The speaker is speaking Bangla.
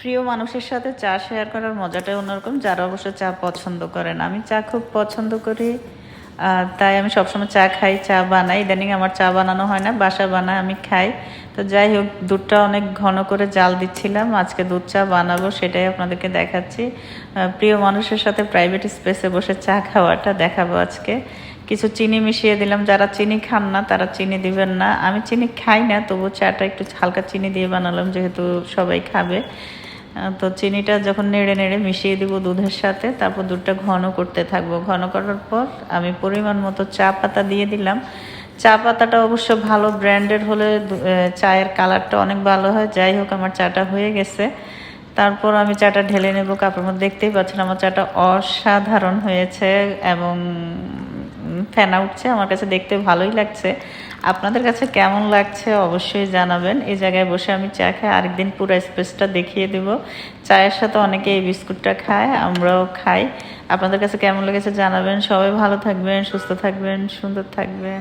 প্রিয় মানুষের সাথে চা শেয়ার করার মজাটাই অন্যরকম, যারা অবশ্য চা পছন্দ করেন। আমি চা খুব পছন্দ করি, তাই আমি সবসময় চা খাই, চা বানাই। ইদানিং আমার চা বানানো হয় না, বাসা বানায়, আমি খাই। তো যাই হোক, দুধটা অনেক ঘন করে জাল দিচ্ছিলাম, আজকে দুধ চা বানাবো, সেটাই আপনাদেরকে দেখাচ্ছি। প্রিয় মানুষের সাথে প্রাইভেট স্পেসে বসে চা খাওয়াটা দেখাবো আজকে। কিছু চিনি মিশিয়ে দিলাম, যারা চিনি খান না তারা চিনি দিবেন না। আমি চিনি খাই না, তবু চাটা একটু হালকা চিনি দিয়ে বানালাম, যেহেতু সবাই খাবে। তো চিনিটা যখন নেড়ে নেড়ে মিশিয়ে দিব দুধের সাথে, তারপর দুধটা ঘন করতে থাকবো। ঘন করার পর আমি পরিমাণ মতো চা পাতা দিয়ে দিলাম। চা পাতাটা অবশ্য ভালো ব্র্যান্ডের হলে চায়ের কালারটা অনেক ভালো হয়। যাই হোক, আমার চাটা হয়ে গেছে। তারপর আমি চাটা ঢেলে নেব কাপের মধ্যে। দেখতেই পাচ্ছেন আমার চাটা অসাধারণ হয়েছে এবং ফেনা উঠছে। আমার কাছে দেখতে ভালোই লাগছে। আপনাদের কাছে কেমন লাগছে অবশ্যই জানাবেন। এই জায়গায় বসে আমি চা খাই, আরেকদিন পুরো স্পেসটা দেখিয়ে দেব। চায়ের সাথে অনেকে এই বিস্কুটটা খায়, আমরাও খাই। আপনাদের কাছে কেমন লেগেছে জানাবেন। সবাই ভালো থাকবেন, সুস্থ থাকবেন, সুন্দর থাকবেন।